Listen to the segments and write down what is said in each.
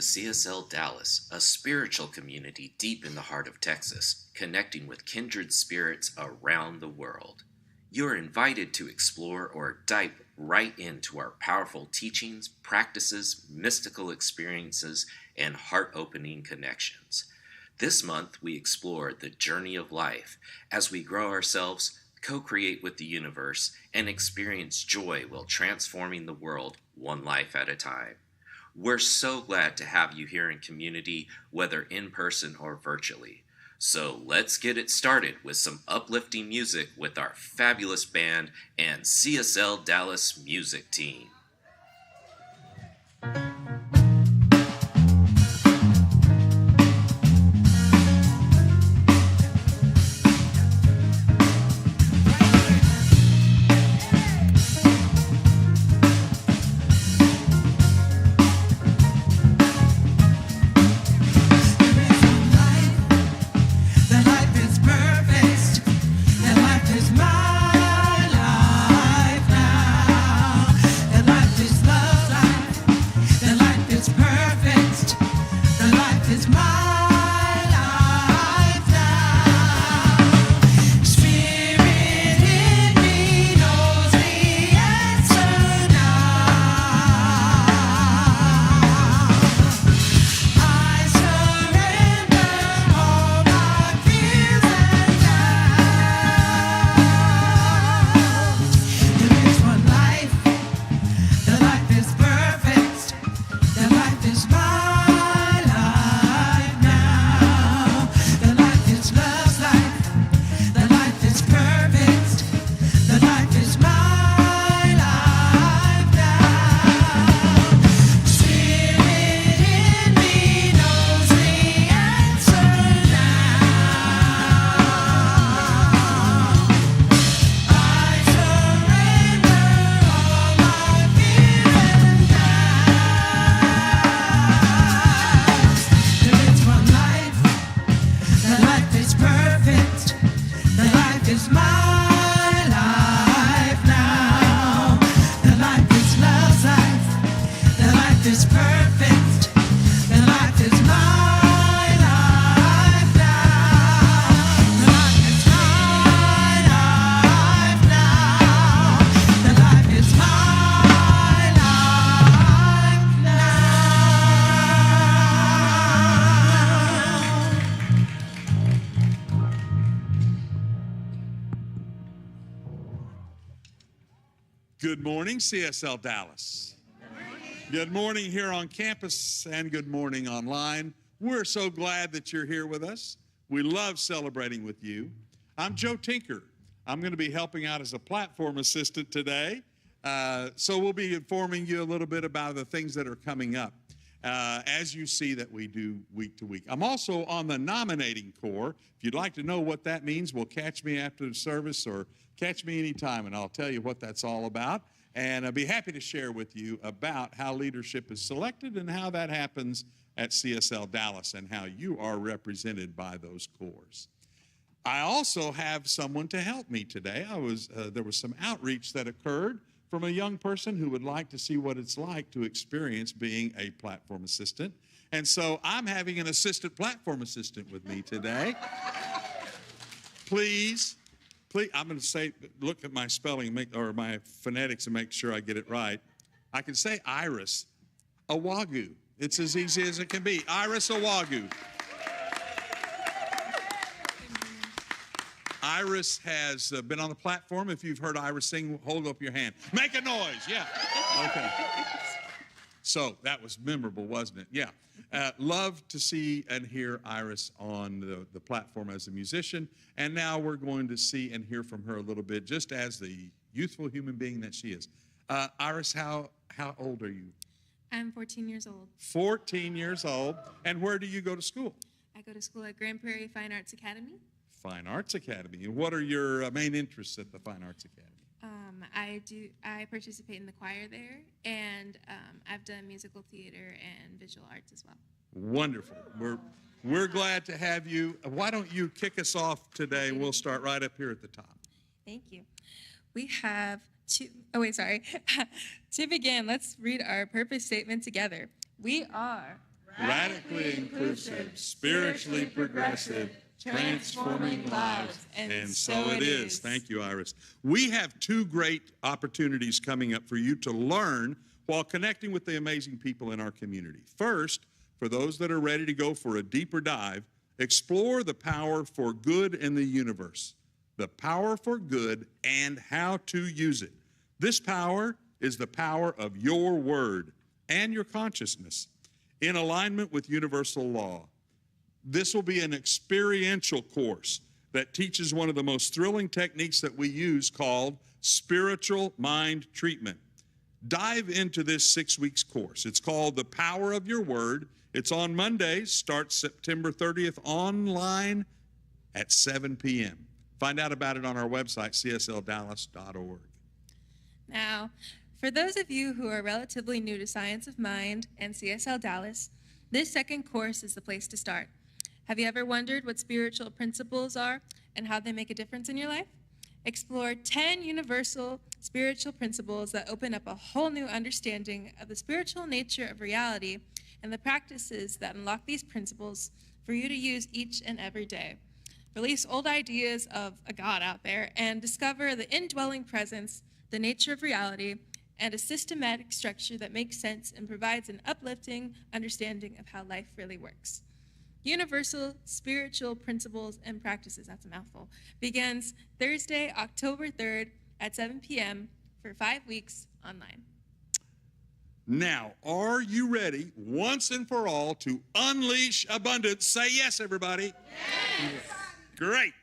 CSLDallas, a spiritual community deep in the heart of Texas, connecting with kindred spirits around the world. You're invited to explore or dive right into our powerful teachings, practices, mystical experiences, and heart-opening connections. This month, we explore the journey of life as we grow ourselves, co-create with the universe, and experience joy while transforming the world one life at a time. We're so glad to have you here in community, whether in person or virtually. So let's get it started with some uplifting music with our fabulous band and CSLDallas music team. Good morning, CSL Dallas. Good morning here on campus and good morning online. We're so glad that you're here with us. We love celebrating with you. I'm Joe Tinker. I'm going to be helping out as a platform assistant today. So we'll be informing you a little bit about the things that are coming up as you see that we do week to week. I'm also on the nominating corps. If you'd like to know what that means, well, catch me after the service or catch me anytime, and I'll tell you what that's all about. And I'll be happy to share with you about how leadership is selected and how that happens at CSL Dallas and how you are represented by those corps. I also have someone to help me today. There was some outreach that occurred from a young person who would like to see what it's like to experience being a platform assistant. And so I'm having an assistant platform assistant with me today. Please, I'm going to say, look at my spelling or my phonetics and make sure I get it right. I can say Iris Awagu. It's as easy as it can be. Iris Awagu. Iris has been on the platform. If you've heard Iris sing, hold up your hand. Make a noise. Yeah. Okay. So that was memorable, wasn't it? Yeah. Love to see and hear Iris on the platform as a musician. And now we're going to see and hear from her a little bit, just as the youthful human being that she is. Iris, how old are you? I'm 14 years old. 14 years old. And where do you go to school? I go to school at Grand Prairie Fine Arts Academy. Fine Arts Academy. And what are your main interests at the Fine Arts Academy? I participate in the choir there, and I've done musical theater and visual arts as well. Wonderful. We're glad to have you. Why don't you kick us off today? We'll start right up here at the top. Thank you. We have to begin, let's read our purpose statement together. We are radically inclusive, spiritually progressive, transforming lives. And so it is. Thank you, Iris. We have two great opportunities coming up for you to learn while connecting with the amazing people in our community. First, for those that are ready to go for a deeper dive, explore the power for good in the universe, the power for good and how to use it. This power is the power of your word and your consciousness in alignment with universal law. This will be an experiential course that teaches one of the most thrilling techniques that we use called spiritual mind treatment. Dive into this 6 weeks course. It's called The Power of Your Word. It's on Mondays, starts September 30th, online at 7 p.m. Find out about it on our website, CSLDallas.org. Now, for those of you who are relatively new to Science of Mind and CSL Dallas, this second course is the place to start. Have you ever wondered what spiritual principles are and how they make a difference in your life? Explore 10 universal spiritual principles that open up a whole new understanding of the spiritual nature of reality and the practices that unlock these principles for you to use each and every day. Release old ideas of a God out there and discover the indwelling presence, the nature of reality, and a systematic structure that makes sense and provides an uplifting understanding of how life really works. Universal Spiritual Principles and Practices, that's a mouthful, begins Thursday, October 3rd at 7 p.m. for 5 weeks online. Now, are you ready once and for all to unleash abundance? Say yes, everybody. Yes. Great.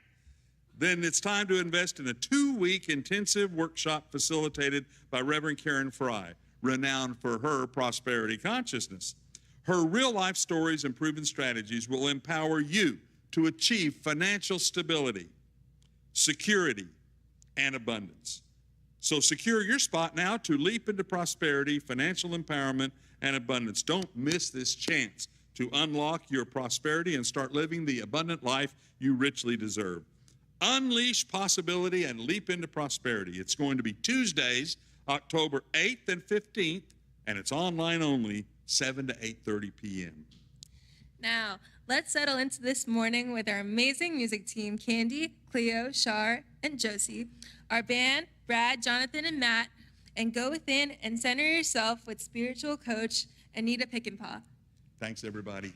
Then it's time to invest in a 2-week intensive workshop facilitated by Reverend Karen Fry, renowned for her prosperity consciousness. Her real-life stories and proven strategies will empower you to achieve financial stability, security, and abundance. So secure your spot now to leap into prosperity, financial empowerment, and abundance. Don't miss this chance to unlock your prosperity and start living the abundant life you richly deserve. Unleash possibility and leap into prosperity. It's going to be Tuesdays, October 8th and 15th, and it's online only, 7 to 8:30 p.m. Now, let's settle into this morning with our amazing music team, Candy, Cleo, Shar, and Josie, our band, Brad, Jonathan, and Matt, and go within and center yourself with spiritual coach Anita Pickenpaw. Thanks, everybody.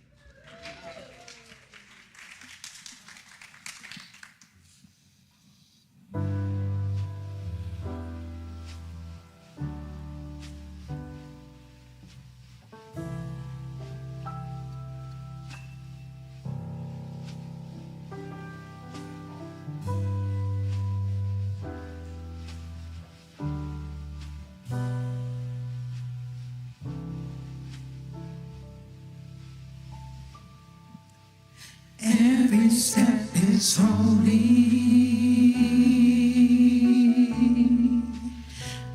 Every step is holy.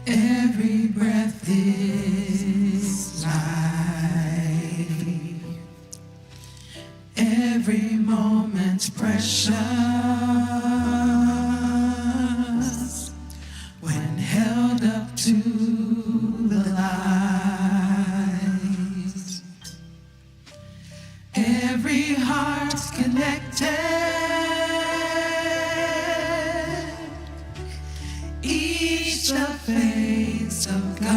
Every breath is life. Every moment's precious when held up to the light. Every heart's connected, each the face of God.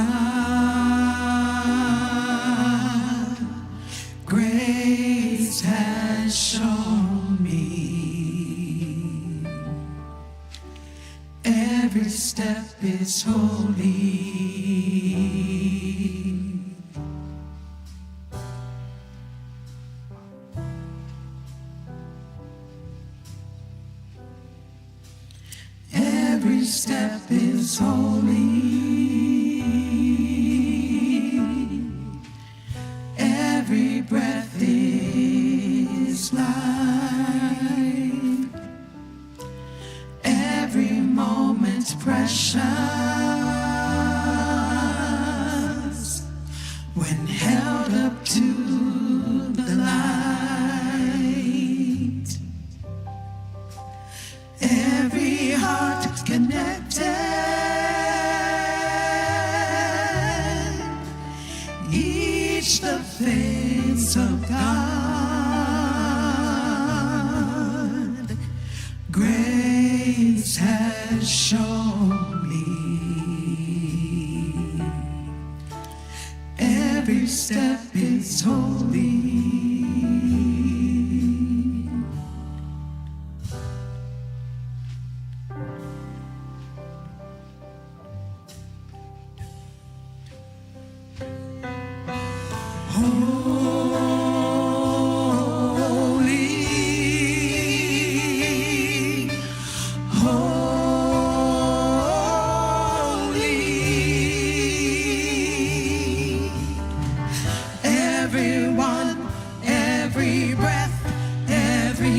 Grace has shown me. Every step is holy. Every step is holy. Every breath is life. Every moment's precious when held up to the light. Every heart connected, each the face grace of God, grace has shown me every step is holy.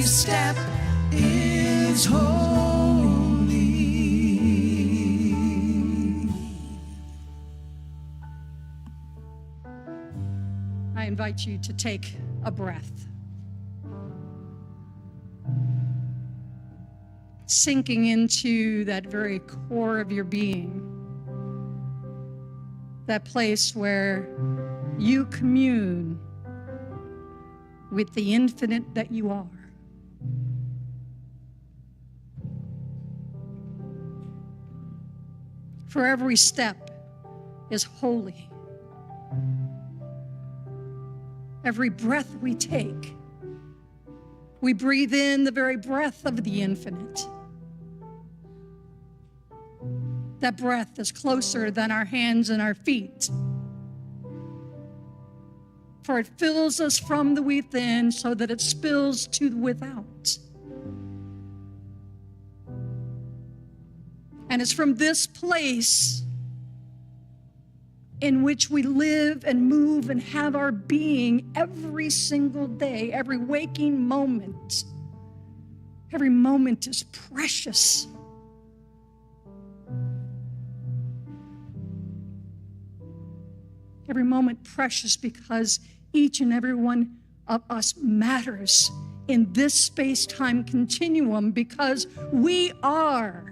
Step is holy. I invite you to take a breath, sinking into that very core of your being, that place where you commune with the infinite that you are. For every step is holy. Every breath we take, we breathe in the very breath of the infinite. That breath is closer than our hands and our feet. For it fills us from the within so that it spills to the without. And it's from this place in which we live and move and have our being every single day, every waking moment. Every moment is precious. Every moment precious because each and every one of us matters in this space-time continuum because we are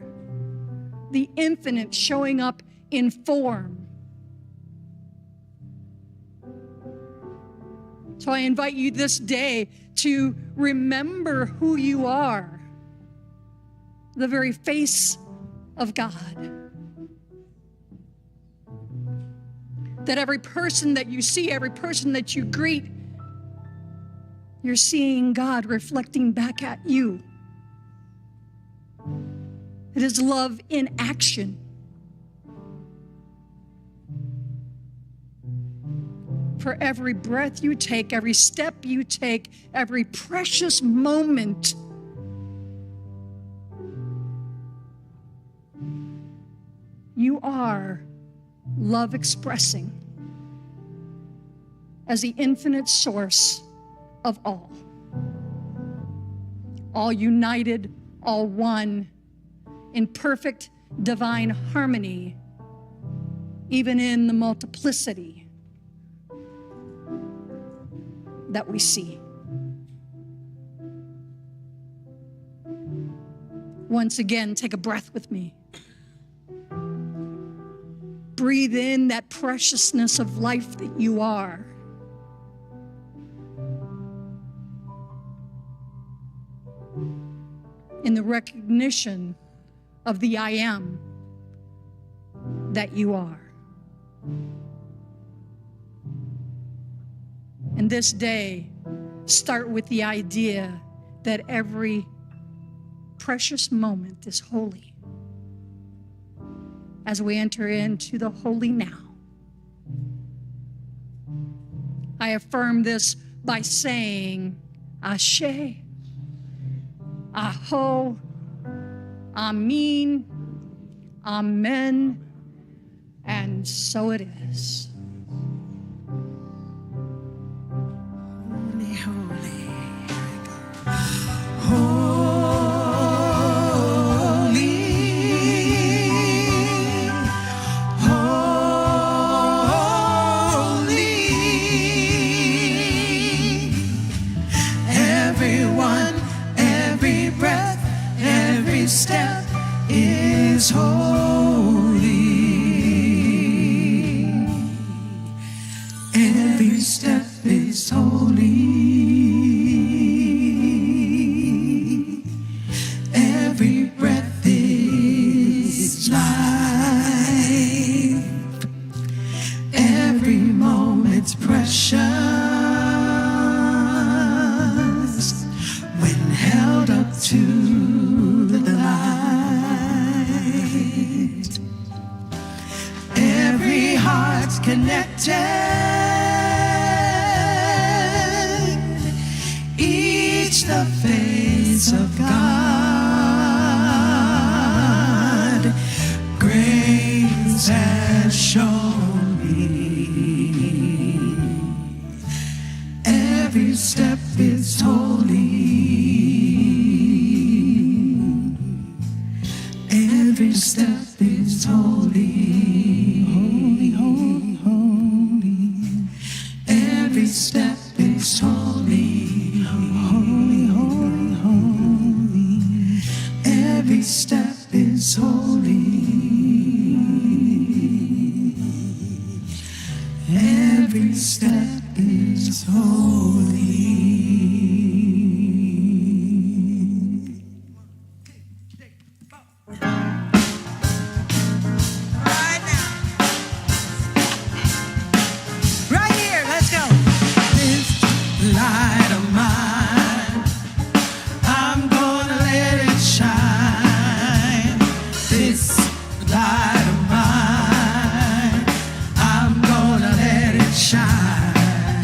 the infinite showing up in form. So I invite you this day to remember who you are, the very face of God. That every person that you see, every person that you greet, you're seeing God reflecting back at you. It is love in action. For every breath you take, every step you take, every precious moment, you are love expressing as the infinite source of all. All united, all one, in perfect divine harmony, even in the multiplicity that we see. Once again, take a breath with me. Breathe in that preciousness of life that you are. In the recognition of the I am that you are. And this day, start with the idea that every precious moment is holy. As we enter into the holy now, I affirm this by saying, Ashe, Aho, Amin, Amen, and so it is. Holy, holy, step is holy. Every step is holy. connected, each the face of God. Grace has shown me every step is holy, every step is holy. Every step is holy, holy, holy, holy. Every step is holy. Every step is holy. Right now. Right here, let's go. This light of mine, I'm gonna let it shine. This light of mine, I'm gonna let it shine.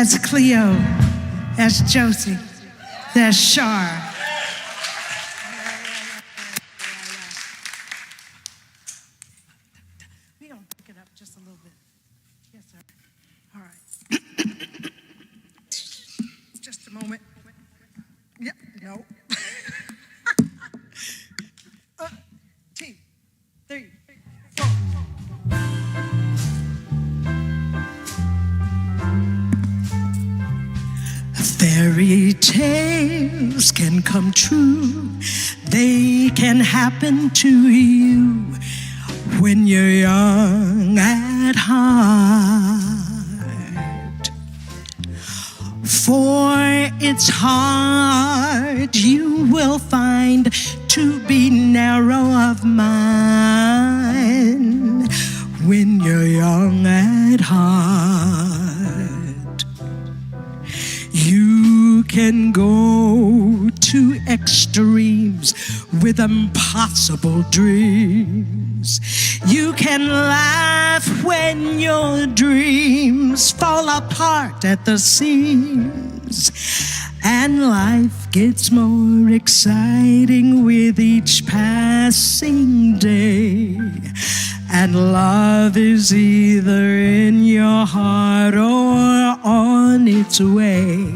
There's Cleo. There's Josie. There's Shar. We gonna pick it up just a little bit. Yes, sir. All right. Just a moment. Yep. No. Two, three, four. Fairy tales can come true. They can happen to you when you're young at heart. For it's hard, you will find, to be narrow of mind when you're young at heart. You can go to extremes with impossible dreams. You can laugh when your dreams fall apart at the seams. And life gets more exciting with each passing day. And love is either in your heart or on its way.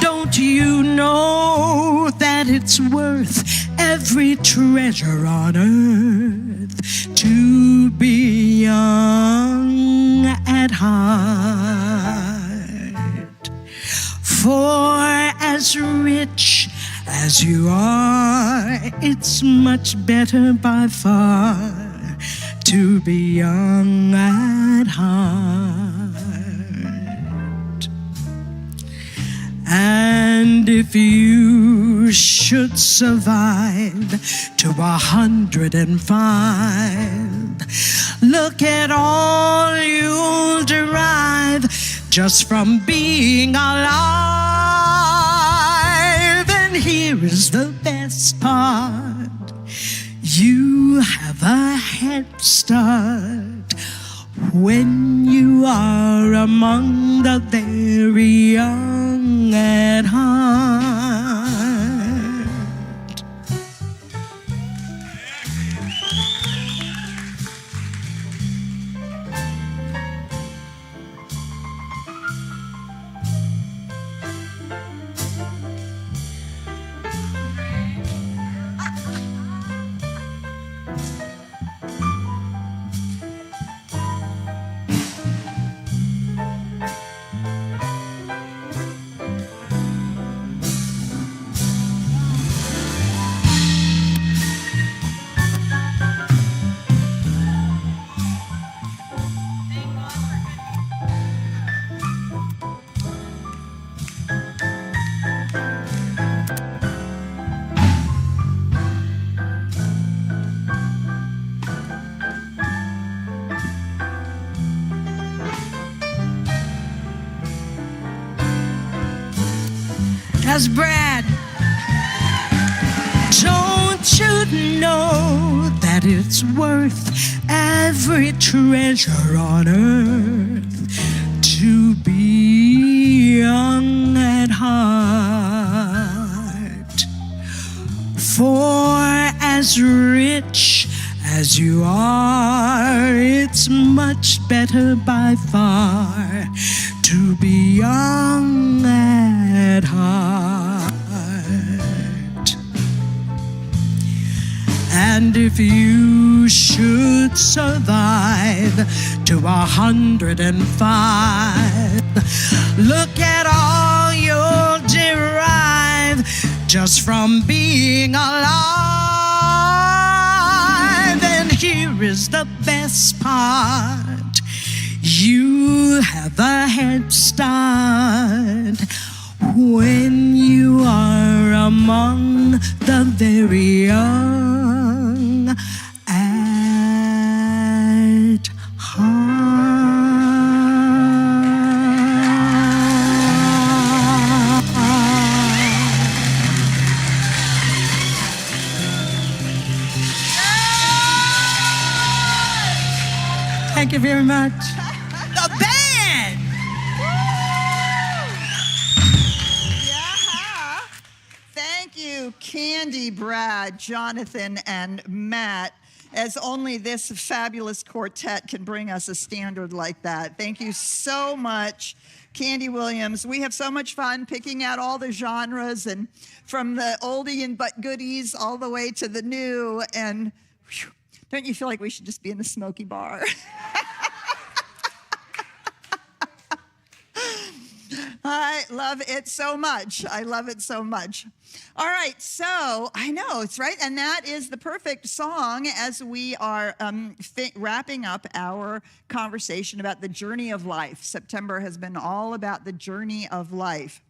Don't you know that it's worth every treasure on earth to be young at heart? For as rich as you are, it's much better by far to be young at heart. And if you should survive to 105, look at all you'll derive just from being alive. And here is the best part. You have a head start when you are among the very young at heart. That's Brad. Don't you know that it's worth every treasure on earth to be young at heart? For as rich as you are, it's much better by far to be young at heart. And if you should survive to 105, look at all you'll derive just from being alive. And here is the best part. You have a head start when you are among the very young at heart. Thank you very much. The band! you, Candy, Brad, Jonathan, and Matt, as only this fabulous quartet can bring us a standard like that. Thank you so much, Candy Williams. We have so much fun picking out all the genres, and from the oldie and but goodies all the way to the new. And whew, don't you feel like we should just be in the Smoky Bar? I love it so much. I love it so much. All right, so I know, it's right. And that is the perfect song as we are wrapping up our conversation about the journey of life. September has been all about the journey of life.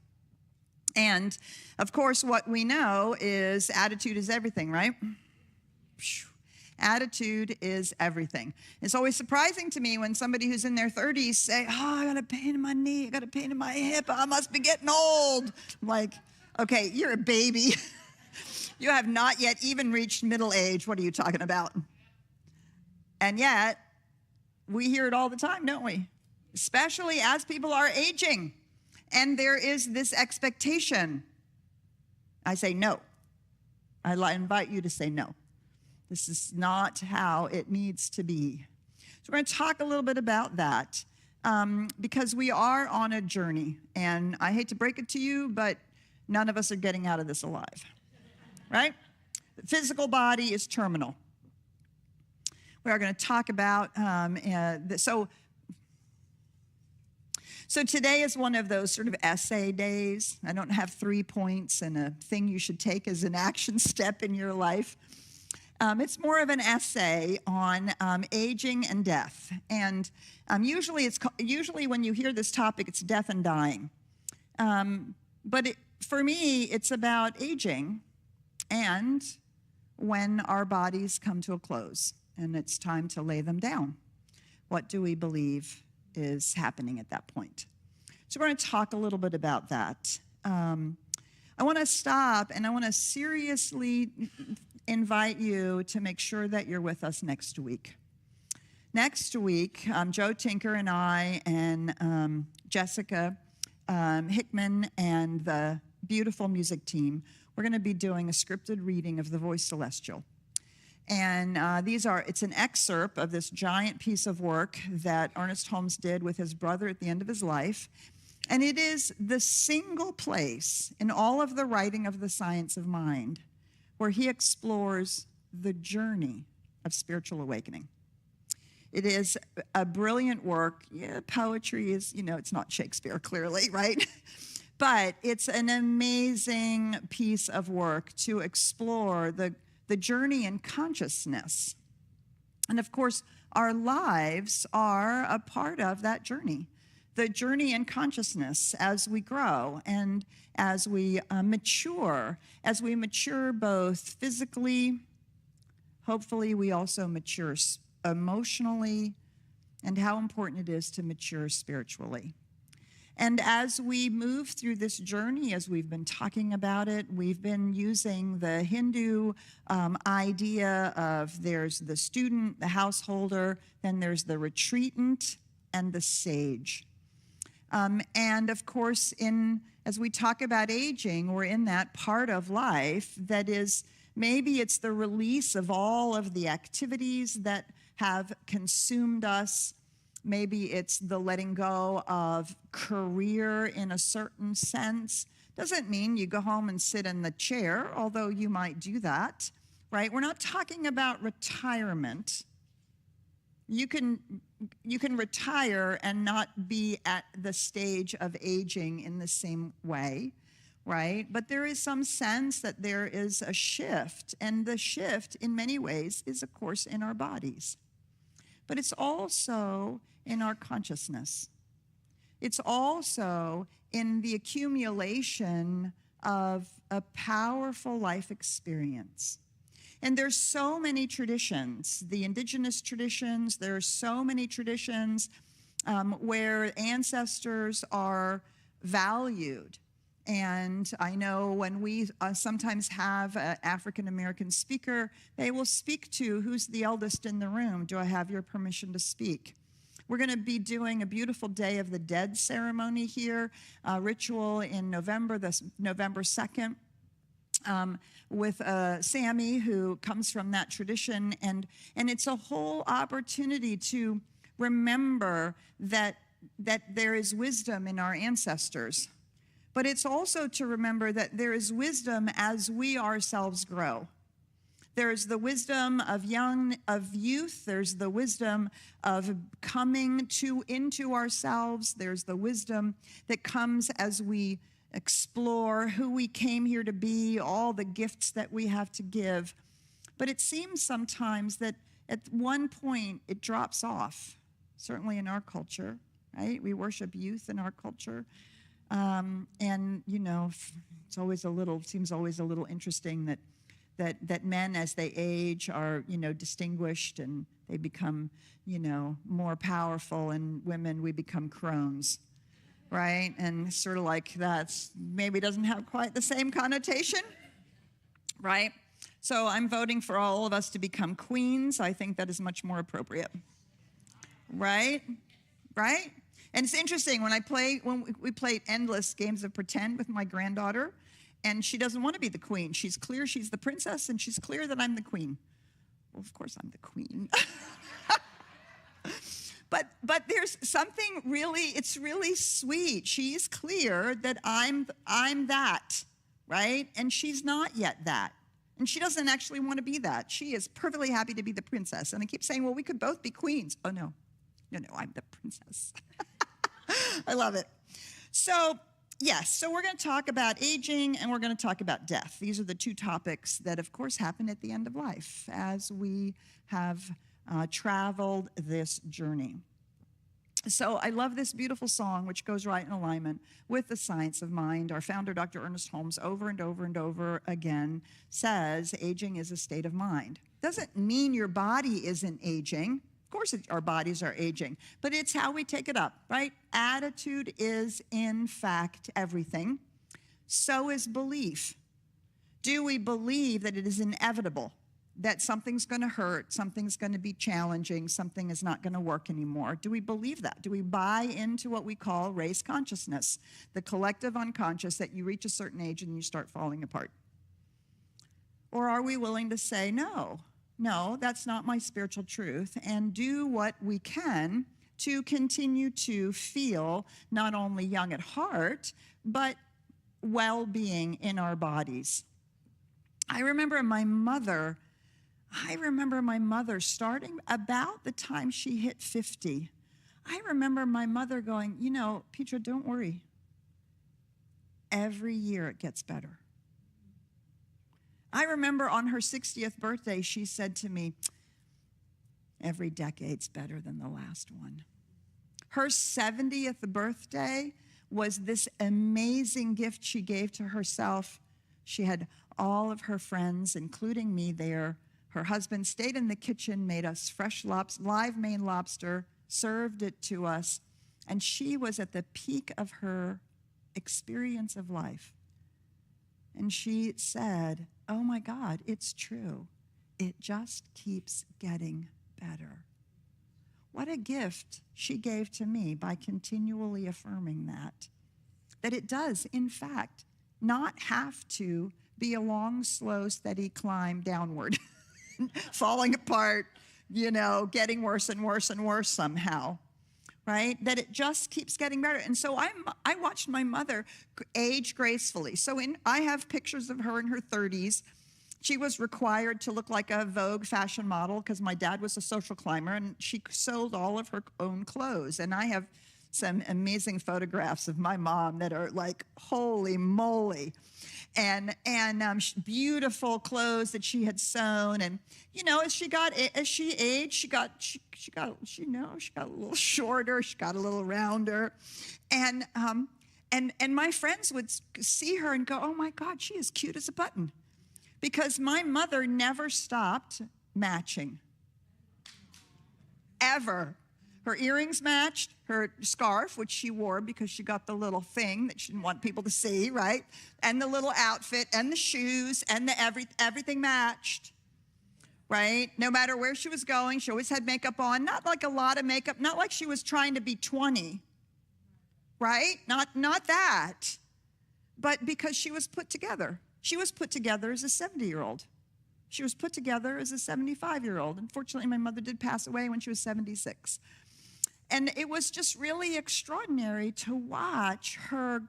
And of course, what we know is attitude is everything, right? Attitude is everything. It's always surprising to me when somebody who's in their 30s say, oh, I got a pain in my knee, I got a pain in my hip, I must be getting old. I'm like, okay, you're a baby. You have not yet even reached middle age. What are you talking about? And yet, we hear it all the time, don't we? Especially as people are aging. And there is this expectation. I say no. I invite you to say no. This is not how it needs to be. So we're going to talk a little bit about that because we are on a journey. And I hate to break it to you, but none of us are getting out of this alive, right? The physical body is terminal. We are going to talk about, so today is one of those sort of essay days. I don't have 3 points and a thing you should take as an action step in your life. It's more of an essay on aging and death. And usually when you hear this topic, it's death and dying. But for me, it's about aging and when our bodies come to a close and it's time to lay them down. What do we believe is happening at that point? So we're going to talk a little bit about that. I want to stop and I want to seriously invite you to make sure that you're with us next week. Next week, Joe Tinker and I and Jessica Hickman and the beautiful music team, we're going to be doing a scripted reading of The Voice Celestial. And it's an excerpt of this giant piece of work that Ernest Holmes did with his brother at the end of his life. And it is the single place in all of the writing of the science of mind where he explores the journey of spiritual awakening. It is a brilliant work. Yeah, poetry is, it's not Shakespeare, clearly, right? But it's an amazing piece of work to explore the journey in consciousness. And of course, our lives are a part of that journey. The journey in consciousness as we grow and as we mature both physically, hopefully we also mature emotionally, and how important it is to mature spiritually. And as we move through this journey, as we've been talking about it, we've been using the Hindu idea of there's the student, the householder, then there's the retreatant, and the sage. And of course, as we talk about aging, we're in that part of life that is, maybe it's the release of all of the activities that have consumed us. Maybe it's the letting go of career in a certain sense. Doesn't mean you go home and sit in the chair, although you might do that, right? We're not talking about retirement. You can retire and not be at the stage of aging in the same way, right? But there is some sense that there is a shift, and the shift in many ways is, of course, in our bodies. But it's also in our consciousness. It's also in the accumulation of a powerful life experience. And there's so many traditions, the indigenous traditions, there are so many traditions where ancestors are valued. And I know when we sometimes have an African-American speaker, they will speak to who's the eldest in the room. Do I have your permission to speak? We're going to be doing a beautiful Day of the Dead ceremony here, ritual in November, November 2nd. with Sammy, who comes from that tradition. And it's a whole opportunity to remember that there is wisdom in our ancestors. But it's also to remember that there is wisdom as we ourselves grow. There's the wisdom of youth. There's the wisdom of coming into ourselves. There's the wisdom that comes as we explore who we came here to be, all the gifts that we have to give. But it seems sometimes that at one point it drops off, certainly in our culture, right? We worship youth in our culture. And, you know, seems always a little interesting that men, as they age, are, you know, distinguished and they become, you know, more powerful, and women, we become crones, right? And sort of like that's maybe doesn't have quite the same connotation, right? So I'm voting for all of us to become queens. I think that is much more appropriate, right? Right? And it's interesting, when we played endless games of pretend with my granddaughter, and she doesn't want to be the queen. She's clear she's the princess, and she's clear that I'm the queen. Well, of course I'm the queen. But there's something it's really sweet. She's clear that I'm that, right? And she's not yet that. And she doesn't actually want to be that. She is perfectly happy to be the princess. And I keep saying, well, we could both be queens. Oh, no, I'm the princess. I love it. So, yes, so we're going to talk about aging and we're going to talk about death. These are the two topics that, of course, happen at the end of life as we have traveled this journey. So I love this beautiful song, which goes right in alignment with the science of mind. Our founder, Dr. Ernest Holmes, over and over and over again says aging is a state of mind. Doesn't mean your body isn't aging. Of course, our bodies are aging, but it's how we take it up, right? Attitude is, in fact, everything. So is belief. Do we believe that it is inevitable, that something's going to hurt, something's going to be challenging, something is not going to work anymore? Do we believe that? Do we buy into what we call race consciousness, the collective unconscious, that you reach a certain age and you start falling apart? Or are we willing to say, no, that's not my spiritual truth, and do what we can to continue to feel not only young at heart, but well-being in our bodies? I remember my mother starting about the time she hit 50. I remember my mother going, Petra, don't worry. Every year it gets better. I remember on her 60th birthday, she said to me, every decade's better than the last one. Her 70th birthday was this amazing gift she gave to herself. She had all of her friends, including me, there. Her husband stayed in the kitchen, made us fresh live Maine lobster, served it to us, and she was at the peak of her experience of life. And she said, oh my God, it's true. It just keeps getting better. What a gift she gave to me by continually affirming that it does, in fact, not have to be a long, slow, steady climb downward, falling apart, getting worse and worse and worse somehow, right? That it just keeps getting better. And so I watched my mother age gracefully. So I have pictures of her in her 30s. She was required to look like a Vogue fashion model because my dad was a social climber, and she sold all of her own clothes. And I have some amazing photographs of my mom that are like, holy moly. And beautiful clothes that she had sewn. And, as she aged, she got a little shorter, she got a little rounder. And my friends would see her and go, oh my God, she is cute as a button. Because my mother never stopped matching. Ever. Her earrings matched, her scarf, which she wore because she got the little thing that she didn't want people to see, right? And the little outfit and the shoes and everything matched, right? No matter where she was going, she always had makeup on. Not like a lot of makeup, not like she was trying to be 20, right? Not that, but because she was put together. She was put together as a 70-year-old. She was put together as a 75-year-old. Unfortunately, my mother did pass away when she was 76. And it was just really extraordinary to watch her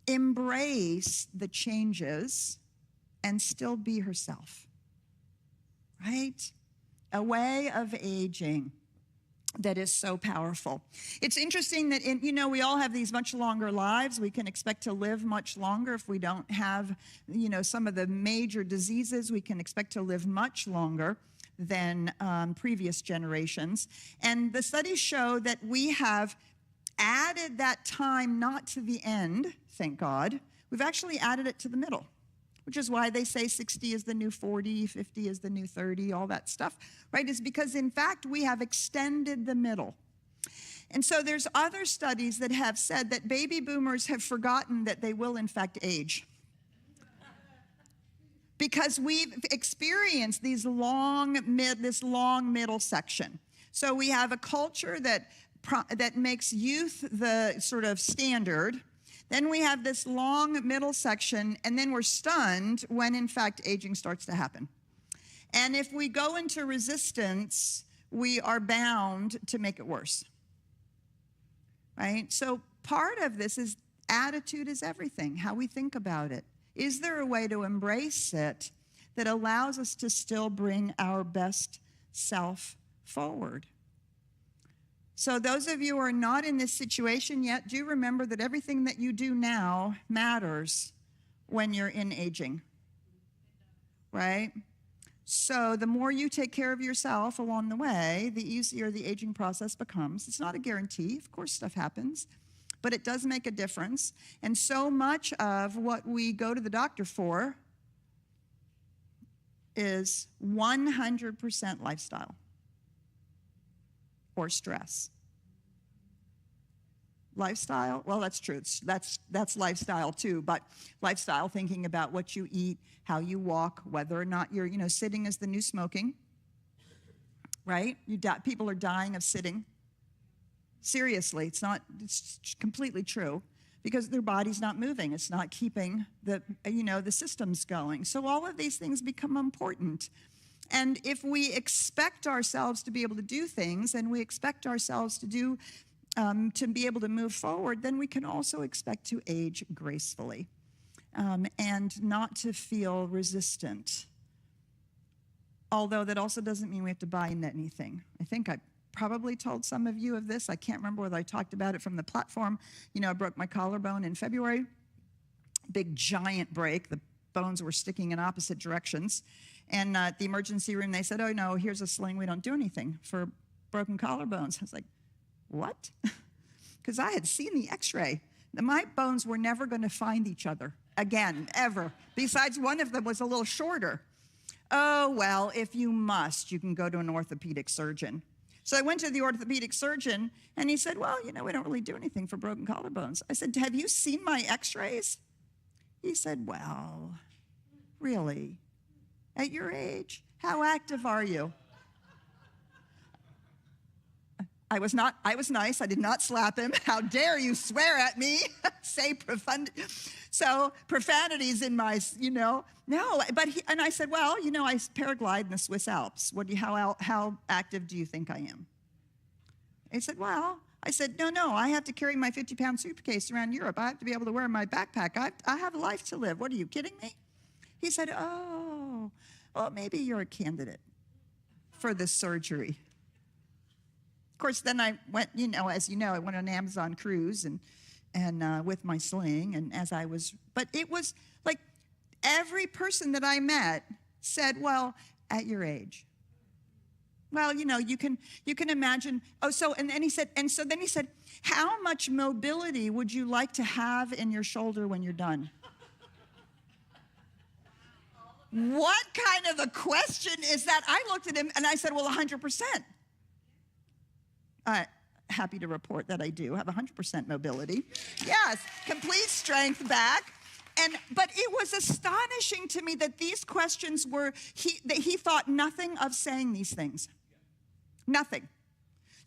embrace the changes and still be herself, right? A way of aging that is so powerful. It's interesting that, we all have these much longer lives. We can expect to live much longer if we don't have, some of the major diseases. We can expect to live much longer than previous generations. And the studies show that we have added that time not to the end, thank God. We've actually added it to the middle, which is why they say 60 is the new 40, 50 is the new 30, all that stuff, right? Is because, in fact, we have extended the middle. And so there's other studies that have said that baby boomers have forgotten that they will, in fact, age. Because we've experienced this long middle section. So we have a culture that makes youth the sort of standard. Then we have this long middle section, and then we're stunned when, in fact, aging starts to happen. And if we go into resistance, we are bound to make it worse, right? So part of this is attitude is everything, how we think about it. Is there a way to embrace it that allows us to still bring our best self forward? So those of you who are not in this situation yet, do remember that everything that you do now matters when you're in aging, right? So the more you take care of yourself along the way, the easier the aging process becomes. It's not a guarantee. Of course, stuff happens, but it does make a difference. And so much of what we go to the doctor for is 100% lifestyle or stress. Lifestyle, well, that's true. That's lifestyle too, but lifestyle, thinking about what you eat, how you walk, whether or not you're, sitting is the new smoking, right? People are dying of sitting. Seriously, it's completely true, because their body's not moving. It's not keeping the systems going. So all of these things become important. And if we expect ourselves to be able to do things, and we expect ourselves to be able to move forward, then we can also expect to age gracefully and not to feel resistant. Although that also doesn't mean we have to buy into anything. I think I probably told some of you of this. I can't remember whether I talked about it from the platform. I broke my collarbone in February. Big, giant break. The bones were sticking in opposite directions. And at the emergency room, they said, oh, no, here's a sling. We don't do anything for broken collarbones. I was like, what? Because I had seen the x-ray. My bones were never going to find each other again, ever. Besides, one of them was a little shorter. Oh, well, if you must, you can go to an orthopedic surgeon. So I went to the orthopedic surgeon, and he said, well, we don't really do anything for broken collarbones. I said, have you seen my x-rays? He said, well, really? At your age? How active are you? I was nice. I did not slap him. How dare you swear at me? Say profundity. So profanities in my, no. But and I said, well, I paraglide in the Swiss Alps. How active do you think I am? He said, well, I said, no. I have to carry my 50-pound suitcase around Europe. I have to be able to wear my backpack. I have a life to live. What, are you kidding me? He said, oh, well, maybe you're a candidate for this surgery. Of course, then I went, I went on an Amazon cruise and with my sling, and but it was like every person that I met said, well, at your age. Well, you can imagine. Then he said, how much mobility would you like to have in your shoulder when you're done? What kind of a question is that? I looked at him and I said, well, 100%. Happy to report that I do have 100% mobility. Yes, complete strength back. But it was astonishing to me that these questions that he thought nothing of saying these things. Nothing.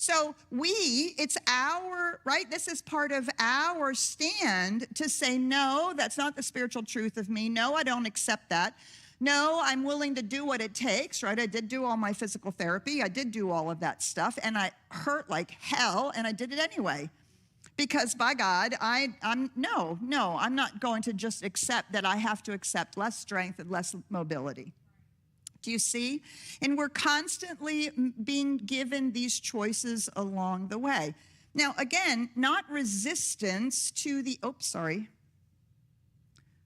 So it's our, right? This is part of our stand to say, no, that's not the spiritual truth of me. No, I don't accept that. No, I'm willing to do what it takes, right? I did do all my physical therapy. I did do all of that stuff, and I hurt like hell, and I did it anyway. Because by God, I'm not going to just accept that I have to accept less strength and less mobility. Do you see? And we're constantly being given these choices along the way. Now, again, not resistance to the,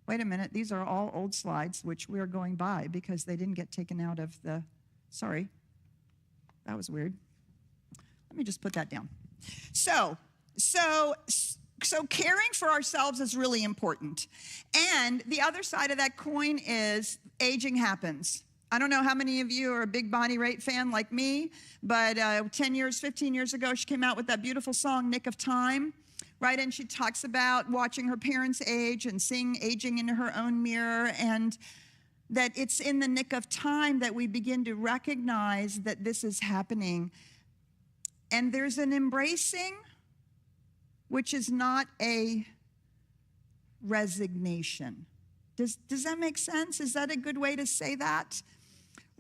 wait a minute, these are all old slides, which we're going by because they didn't get taken out of the, sorry, that was weird. Let me just put that down. So caring for ourselves is really important. And the other side of that coin is aging happens. I don't know how many of you are a big Bonnie Raitt fan like me, but 15 years ago, she came out with that beautiful song, Nick of Time, right? And she talks about watching her parents age and seeing aging in her own mirror, and that it's in the nick of time that we begin to recognize that this is happening. And there's an embracing, which is not a resignation. Does that make sense? Is that a good way to say that?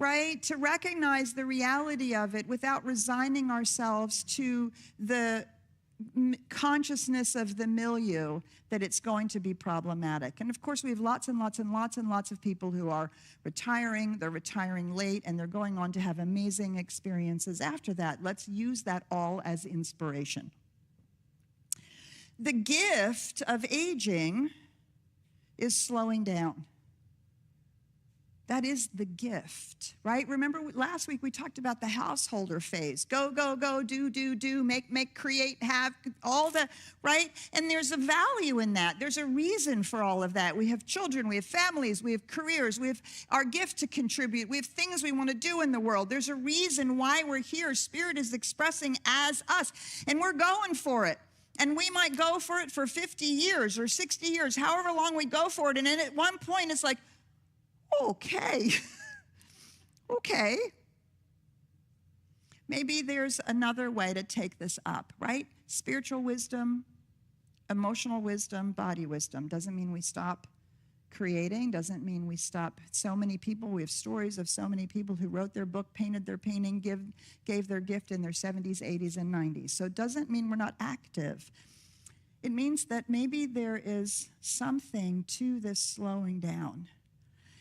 Right? To recognize the reality of it without resigning ourselves to the consciousness of the milieu that it's going to be problematic. And of course, we have lots and lots and lots and lots of people who are retiring. They're retiring late, and they're going on to have amazing experiences after that. Let's use that all as inspiration. The gift of aging is slowing down. That is the gift, right? Remember last week we talked about the householder phase. Go, go, go, do, make, create, have, all the, right? And there's a value in that. There's a reason for all of that. We have children, we have families, we have careers, we have our gift to contribute. We have things we want to do in the world. There's a reason why we're here. Spirit is expressing as us, and we're going for it. And we might go for it for 50 years or 60 years, however long we go for it. And then at one point, it's like, okay, okay. Maybe there's another way to take this up, right? Spiritual wisdom, emotional wisdom, body wisdom. Doesn't mean we stop creating, doesn't mean we stop. So many people, we have stories of so many people who wrote their book, painted their painting, gave their gift in their 70s, 80s, and 90s. So it doesn't mean we're not active. It means that maybe there is something to this slowing down.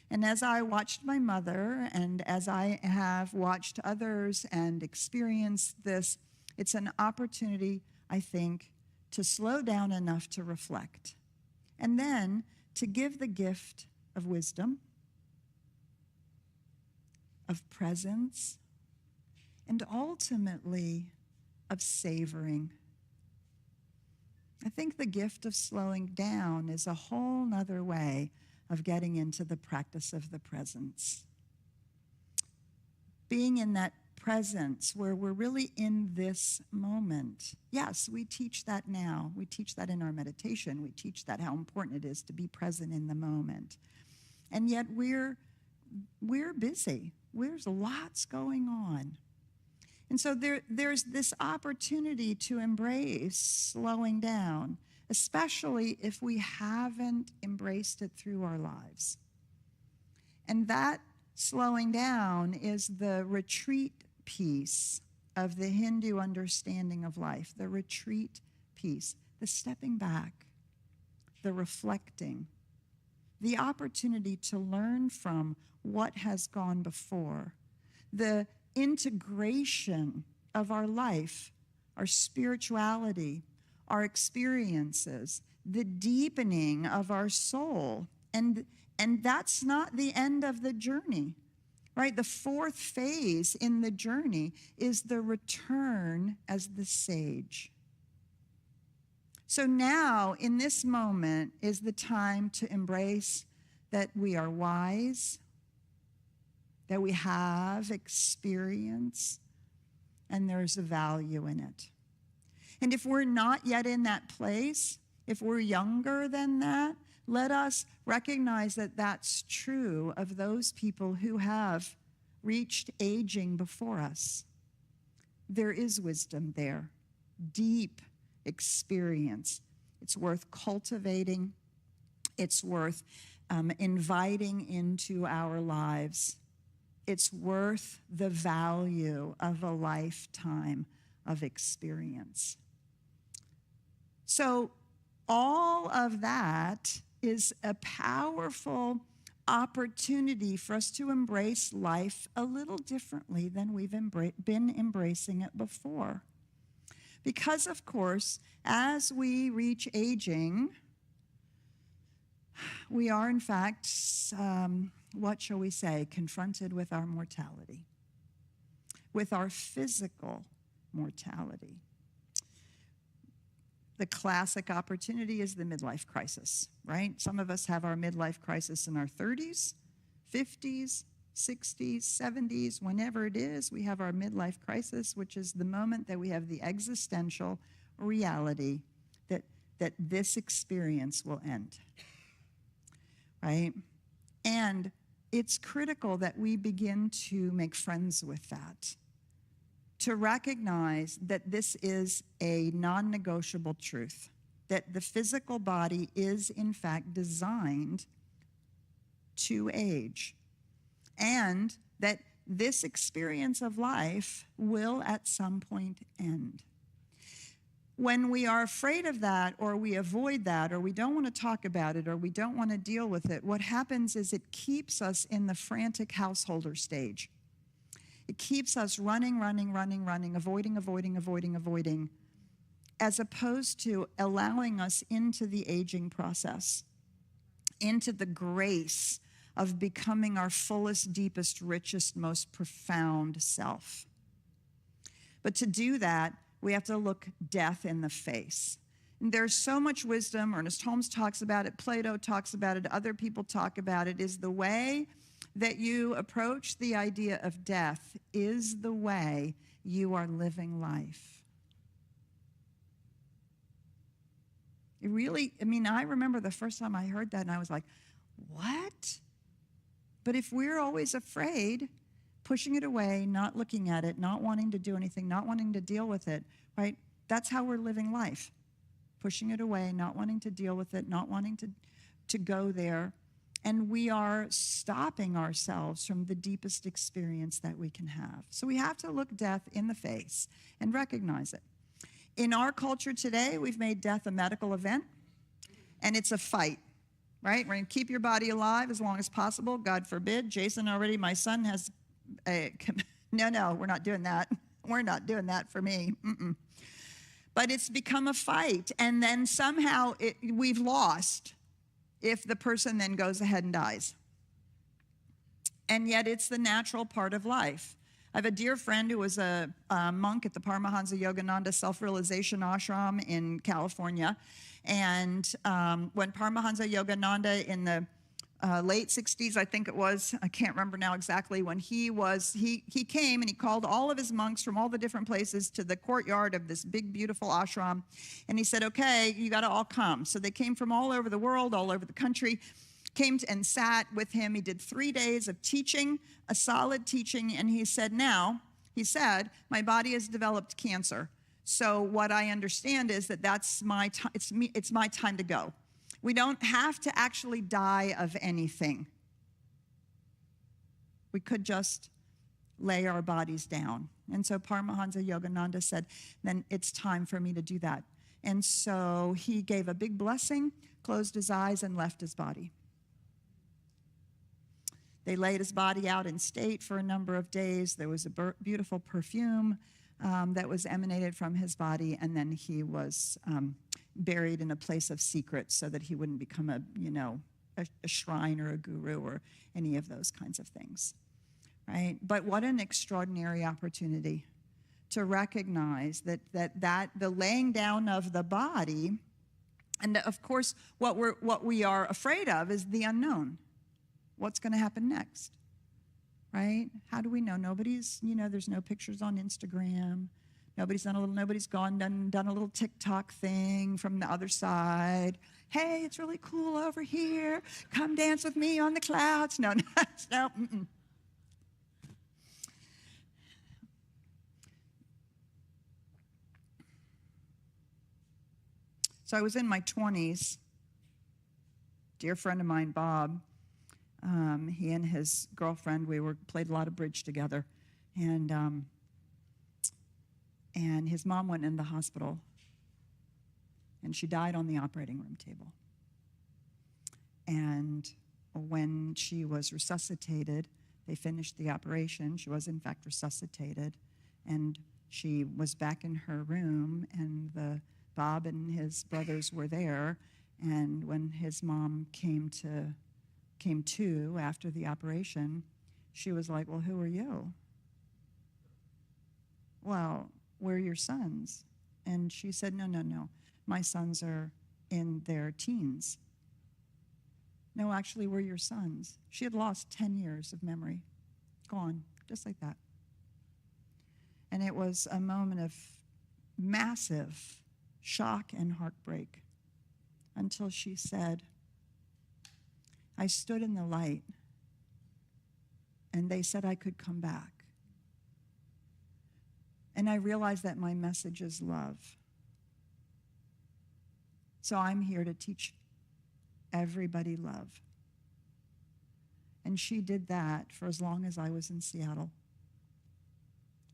And as I watched my mother, and as I have watched others and experienced this, it's an opportunity, I think, to slow down enough to reflect. And then to give the gift of wisdom, of presence, and ultimately of savoring. I think the gift of slowing down is a whole nother way of getting into the practice of the presence. Being in that presence where we're really in this moment. Yes, we teach that now. We teach that in our meditation. We teach that how important it is to be present in the moment. And yet we're busy. There's lots going on. And so there's this opportunity to embrace slowing down, especially if we haven't embraced it through our lives. And that slowing down is the retreat piece of the Hindu understanding of life, the retreat piece, the stepping back, the reflecting, the opportunity to learn from what has gone before, the integration of our life, our spirituality, our experiences, the deepening of our soul. And that's not the end of the journey, right? The fourth phase in the journey is the return as the sage. So now, in this moment, is the time to embrace that we are wise, that we have experience, and there's a value in it. And if we're not yet in that place, if we're younger than that, let us recognize that that's true of those people who have reached aging before us. there is wisdom there, deep experience. It's worth cultivating. It's worth inviting into our lives. It's worth the value of a lifetime of experience. So all of that is a powerful opportunity for us to embrace life a little differently than we've been embracing it before. Because, of course, as we reach aging, we are, in fact, what shall we say, confronted with our mortality, with our physical mortality. The classic opportunity is the midlife crisis, right? Some of us have our midlife crisis in our 30s, 50s, 60s, 70s, whenever it is, we have our midlife crisis, which is the moment that we have the existential reality that this experience will end, right? And it's critical that we begin to make friends with that, to recognize that this is a non-negotiable truth, that the physical body is, in fact, designed to age, and that this experience of life will at some point end. When we are afraid of that, or we avoid that, or we don't want to talk about it, or we don't want to deal with it, what happens is it keeps us in the frantic householder stage. It keeps us running, avoiding, as opposed to allowing us into the aging process, into the grace of becoming our fullest, deepest, richest, most profound self. But to do that, we have to look death in the face. And there's so much wisdom. Ernest Holmes talks about it. Plato talks about it. Other people talk about it. Is the way that you approach the idea of death is the way you are living life. It really, I remember the first time I heard that and I was like, what? But if we're always afraid, pushing it away, not looking at it, not wanting to do anything, not wanting to deal with it, right? That's how we're living life. Pushing it away, not wanting to deal with it, not wanting to go there. And we are stopping ourselves from the deepest experience that we can have. So we have to look death in the face and recognize it. In our culture today, we've made death a medical event, and it's a fight. Right? We're going to keep your body alive as long as possible. God forbid. Jason already, my son has no, we're not doing that. We're not doing that for me. But it's become a fight. And then somehow we've lost if the person then goes ahead and dies. And yet it's the natural part of life. I have a dear friend who was a monk at the Paramahansa Yogananda Self-Realization Ashram in California. And when Paramahansa Yogananda in the late 60s, I think it was, I can't remember now exactly, when he came and he called all of his monks from all the different places to the courtyard of this big, beautiful ashram. And he said, okay, you got to all come. So they came from all over the world, all over the country, came and sat with him. He did 3 days of teaching, a solid teaching. And he said, my body has developed cancer. So what I understand is that that's my time. It's my time to go. We don't have to actually die of anything. We could just lay our bodies down. And so Paramahansa Yogananda said, then it's time for me to do that. And so he gave a big blessing, closed his eyes, and left his body. They laid his body out in state for a number of days. There was a beautiful perfume that was emanated from his body, and then he was buried in a place of secret so that he wouldn't become a shrine or a guru or any of those kinds of things, right? But what an extraordinary opportunity to recognize that the laying down of the body, and of course what we are afraid of is the unknown. What's going to happen next? Right? How do we know? Nobody's, there's no pictures on Instagram. Nobody's done a little TikTok thing from the other side. Hey, it's really cool over here. Come dance with me on the clouds. No. So I was in my 20s. Dear friend of mine, Bob, he and his girlfriend, played a lot of bridge together. And his mom went in the hospital, and she died on the operating room table. And when she was resuscitated, they finished the operation. She was, in fact, resuscitated. And she was back in her room, and Bob and his brothers were there. And when his mom came to after the operation, she was like, well, who are you? Well, we're your sons. And she said, no. My sons are in their teens. No, actually, we're your sons. She had lost 10 years of memory. Gone, just like that. And it was a moment of massive shock and heartbreak until she said, I stood in the light, and they said I could come back. And I realized that my message is love. So I'm here to teach everybody love. And she did that for as long as I was in Seattle,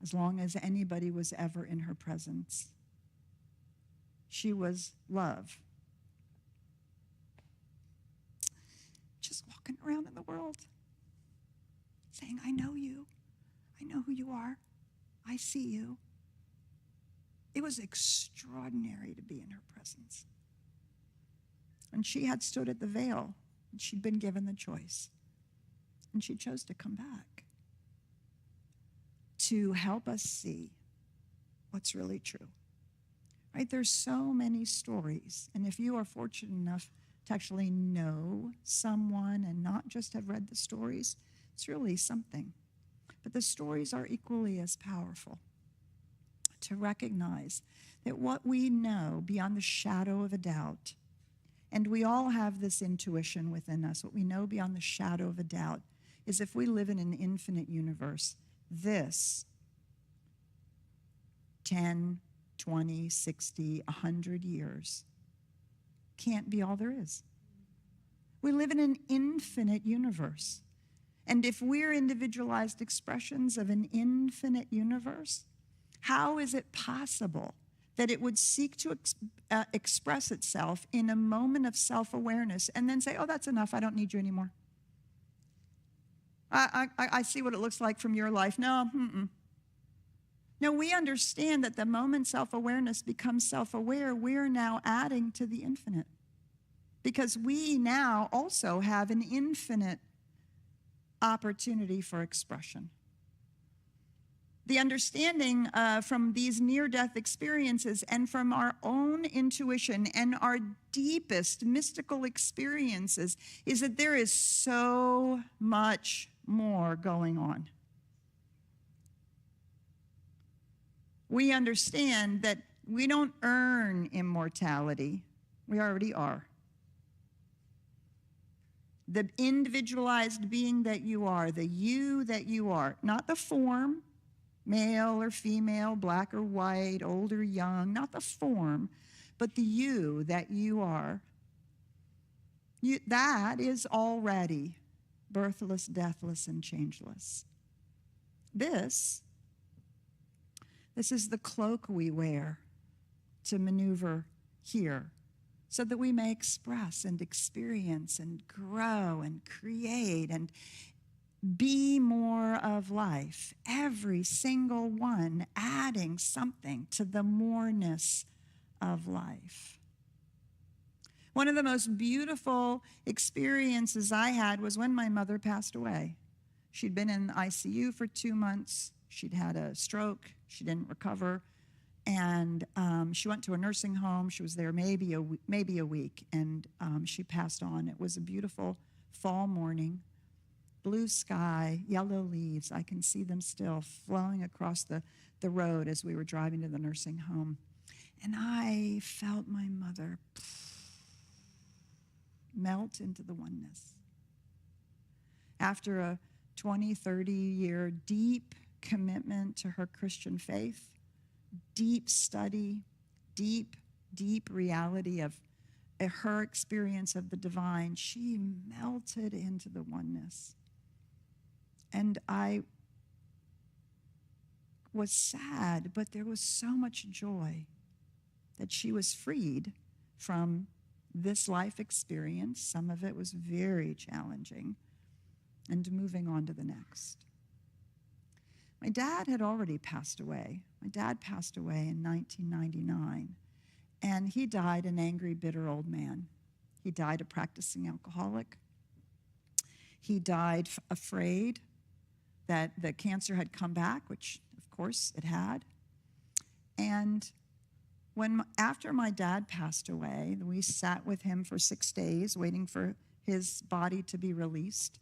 as long as anybody was ever in her presence. She was love. Just walking around in the world, saying, I know you. I know who you are. I see you. It was extraordinary to be in her presence. And she had stood at the veil, and she'd been given the choice. And she chose to come back to help us see what's really true. Right? There's so many stories. And if you are fortunate enough to actually know someone and not just have read the stories, it's really something. But the stories are equally as powerful to recognize that what we know beyond the shadow of a doubt, and we all have this intuition within us, what we know beyond the shadow of a doubt is if we live in an infinite universe, this 10, 20, 60, 100 years can't be all there is. We live in an infinite universe. And if we're individualized expressions of an infinite universe, how is it possible that it would seek to express itself in a moment of self-awareness and then say, oh, that's enough, I don't need you anymore. I see what it looks like from your life. No, No, we understand that the moment self-awareness becomes self-aware, we're now adding to the infinite. Because we now also have an infinite opportunity for expression. The understanding from these near-death experiences and from our own intuition and our deepest mystical experiences is that there is so much more going on. We understand that we don't earn immortality. We already are. The individualized being that you are, the you that you are, not the form, male or female, black or white, old or young, not the form, but the you that you are. That is already birthless, deathless, and changeless. This is the cloak we wear to maneuver here so that we may express and experience and grow and create and be more of life. Every single one adding something to the moreness of life. One of the most beautiful experiences I had was when my mother passed away. She'd been in the ICU for 2 months. She'd had a stroke. She didn't recover. And she went to a nursing home. She was there maybe a week, and she passed on. It was a beautiful fall morning, blue sky, yellow leaves. I can see them still flowing across the road as we were driving to the nursing home. And I felt my mother melt into the oneness. After a 20, 30-year deep commitment to her Christian faith, deep study, deep deep reality of her experience of the divine, she melted into the oneness. And I was sad, but there was so much joy that she was freed from this life experience. Some of it was very challenging, and moving on to the next. My dad had already passed away. My dad passed away in 1999, and he died an angry, bitter old man. He died a practicing alcoholic. He died afraid that the cancer had come back, which of course it had. And after my dad passed away, we sat with him for 6 days waiting for his body to be released.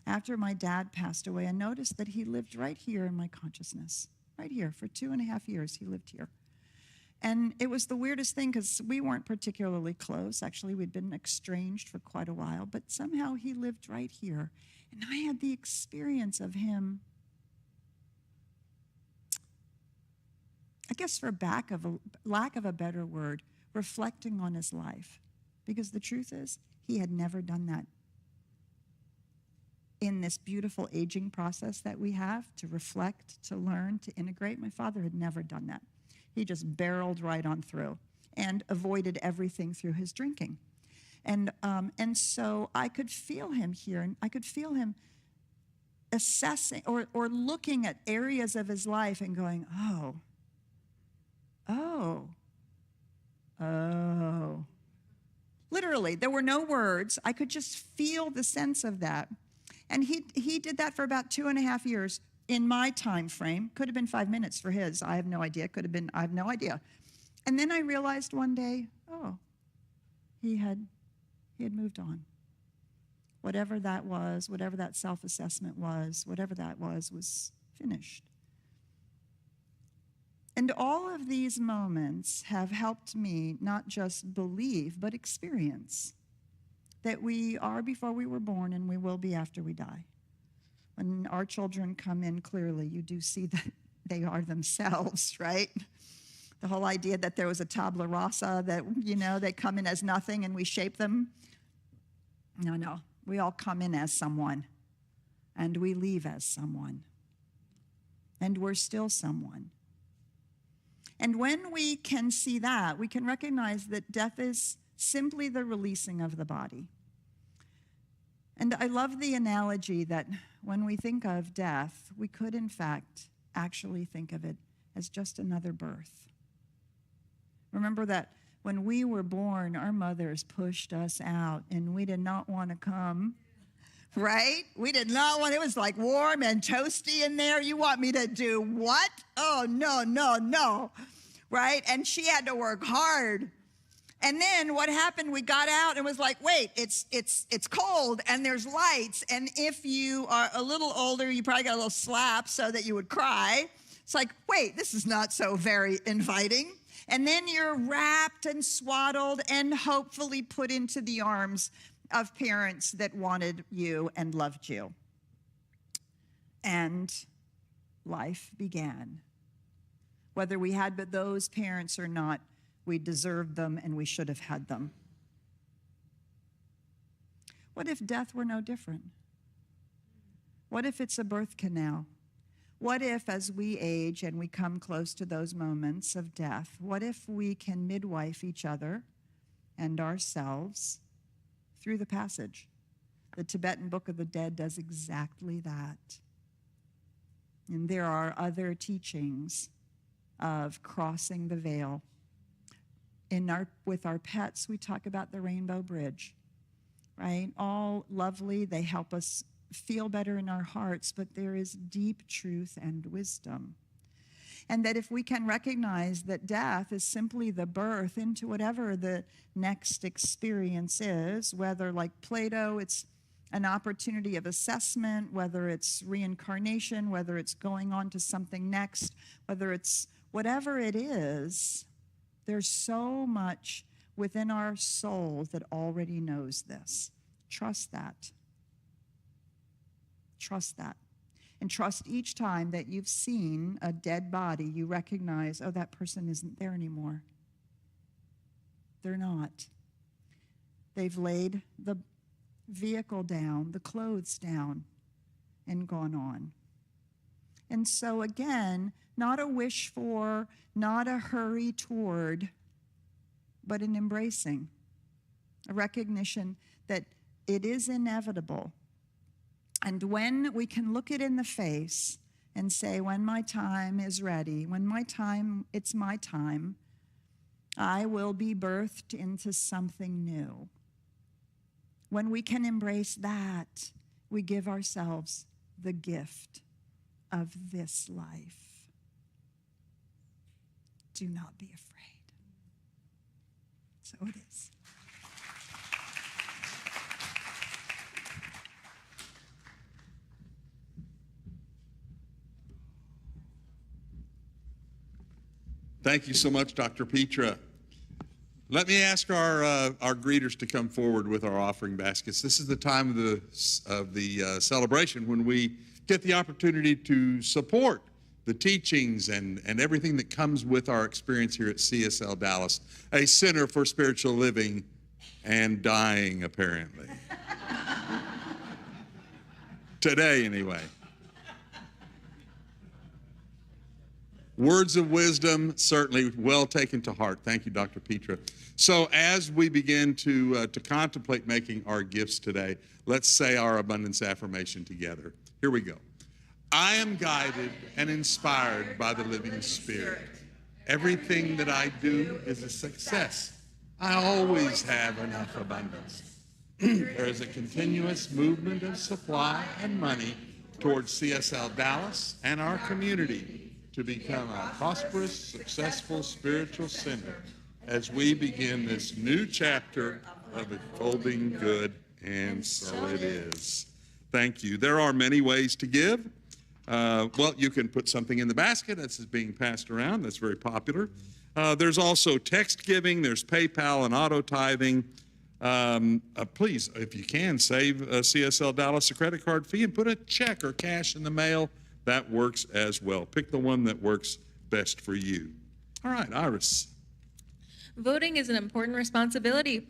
After my dad passed away, I noticed that he lived right here in my consciousness, right here. For 2.5 years, he lived here. And it was the weirdest thing because we weren't particularly close. Actually, we'd been estranged for quite a while, but somehow he lived right here. And I had the experience of him, I guess for lack of a better word, reflecting on his life. Because the truth is, he had never done that. In this beautiful aging process that we have, to reflect, to learn, to integrate, my father had never done that. He just barreled right on through and avoided everything through his drinking. And so I could feel him here, and I could feel him assessing or looking at areas of his life and going, oh. Literally, there were no words. I could just feel the sense of that. And he did that for about 2.5 years in my time frame. Could have been 5 minutes for his. I have no idea. Could have been, I have no idea. And then I realized one day, he had moved on. Whatever that was, whatever that self-assessment was, whatever that was finished. And all of these moments have helped me not just believe, but experience that we are before we were born and we will be after we die. When our children come in, clearly you do see that they are themselves, right? The whole idea that there was a tabula rasa, that, they come in as nothing and we shape them. No. We all come in as someone and we leave as someone. And we're still someone. And when we can see that, we can recognize that death is simply the releasing of the body. And I love the analogy that when we think of death, we could, in fact, actually think of it as just another birth. Remember that when we were born, our mothers pushed us out, and we did not want to come, right? We did not want, it was like warm and toasty in there. You want me to do what? Oh, no, right? And she had to work hard. And then what happened, we got out and was like, wait, it's cold and there's lights. And if you are a little older, you probably got a little slap so that you would cry. It's like, wait, this is not so very inviting. And then you're wrapped and swaddled and hopefully put into the arms of parents that wanted you and loved you. And life began. Whether we had those parents or not, we deserved them and we should have had them. What if death were no different? What if it's a birth canal? What if, as we age and we come close to those moments of death, what if we can midwife each other and ourselves through the passage? The Tibetan Book of the Dead does exactly that. And there are other teachings of crossing the veil. With our pets, we talk about the rainbow bridge, right? All lovely, they help us feel better in our hearts, but there is deep truth and wisdom. And that if we can recognize that death is simply the birth into whatever the next experience is, whether like Plato, it's an opportunity of assessment, whether it's reincarnation, whether it's going on to something next, whether it's whatever it is, there's so much within our soul that already knows this. Trust that. Trust that. And trust each time that you've seen a dead body, you recognize, oh, that person isn't there anymore. they're not. They've laid the vehicle down, the clothes down, and gone on. And so again, not a wish for, not a hurry toward, but an embracing, a recognition that it is inevitable. And when we can look it in the face and say, when my time is ready, it's my time, I will be birthed into something new. When we can embrace that, we give ourselves the gift of this life. Do not be afraid. So it is. Thank you so much, Dr. Petra. Let me ask our greeters to come forward with our offering baskets. This is the time of the celebration when we get the opportunity to support the teachings and everything that comes with our experience here at CSL Dallas, a center for spiritual living and dying, apparently. Today, anyway. Words of wisdom, certainly well taken to heart. Thank you, Dr. Petra. So as we begin to contemplate making our gifts today, let's say our abundance affirmation together. Here we go. I am guided and inspired by the living Spirit. Everything that I do is a success. I always have enough abundance. There is a continuous movement of supply and money towards CSL Dallas and our community to become a prosperous, successful spiritual center as we begin this new chapter of unfolding good, and so it is. Thank you. There are many ways to give. Well, you can put something in the basket that's being passed around. That's very popular. There's also text giving. There's PayPal and auto tithing. Please, if you can, save CSL Dallas a credit card fee and put a check or cash in the mail. That works as well. Pick the one that works best for you. All right, Iris. Voting is an important responsibility.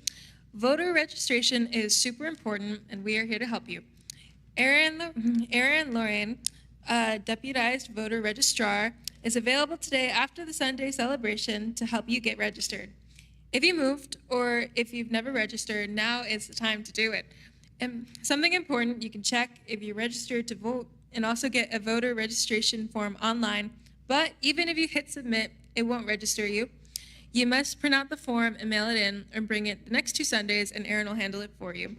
Voter registration is super important, and we are here to help you. Erin Lorraine, deputized voter registrar, is available today after the Sunday celebration to help you get registered. If you moved or if you've never registered, now is the time to do it. And something important, you can check if you're registered to vote and also get a voter registration form online. But even if you hit submit, it won't register you. You must print out the form and mail it in or bring it the next 2 Sundays, and Erin will handle it for you.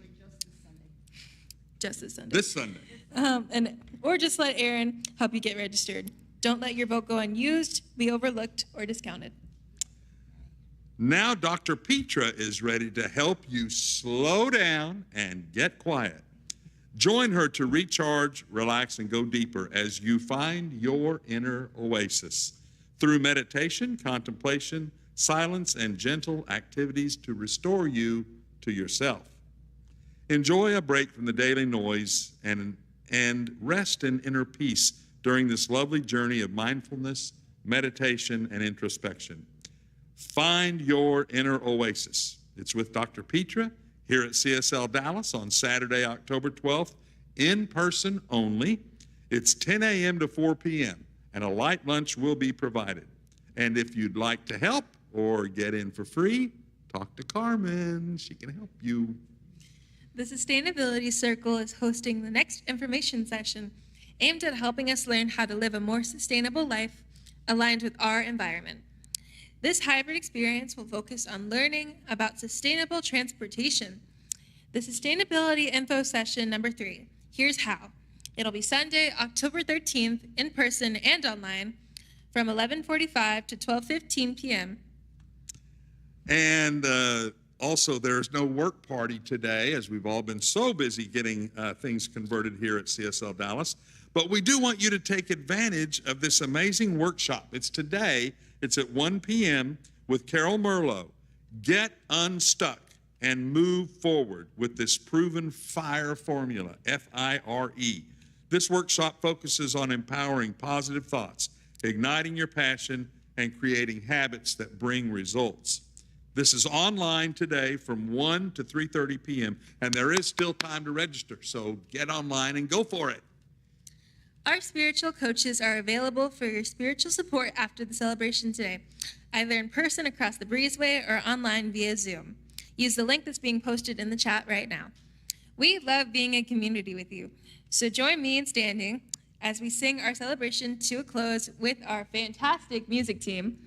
Just this Sunday. This Sunday. Or just let Erin help you get registered. Don't let your vote go unused, be overlooked, or discounted. Now Dr. Petra is ready to help you slow down and get quiet. Join her to recharge, relax, and go deeper as you find your inner oasis through meditation, contemplation, silence, and gentle activities to restore you to yourself. Enjoy a break from the daily noise and rest in inner peace during this lovely journey of mindfulness, meditation, and introspection. Find your inner oasis. It's with Dr. Petra here at CSL Dallas on Saturday, October 12th, in person only. It's 10 a.m. to 4 p.m., and a light lunch will be provided. And if you'd like to help or get in for free, talk to Carmen. She can help you. The Sustainability Circle is hosting the next information session aimed at helping us learn how to live a more sustainable life aligned with our environment. This hybrid experience will focus on learning about sustainable transportation. The Sustainability Info Session number 3. Here's how. It'll be Sunday, October 13th, in person and online, from 11:45 to 12:15 p.m. And also, there's no work party today, as we've all been so busy getting things converted here at CSL Dallas. But we do want you to take advantage of this amazing workshop. It's today. It's at 1 p.m. with Carol Merlot. Get unstuck and move forward with this proven FIRE formula, F-I-R-E. This workshop focuses on empowering positive thoughts, igniting your passion, and creating habits that bring results. This is online today from 1 to 3:30 p.m., and there is still time to register, so get online and go for it. Our spiritual coaches are available for your spiritual support after the celebration today, either in person across the breezeway or online via Zoom. Use the link that's being posted in the chat right now. We love being in community with you, so join me in standing as we sing our celebration to a close with our fantastic music team.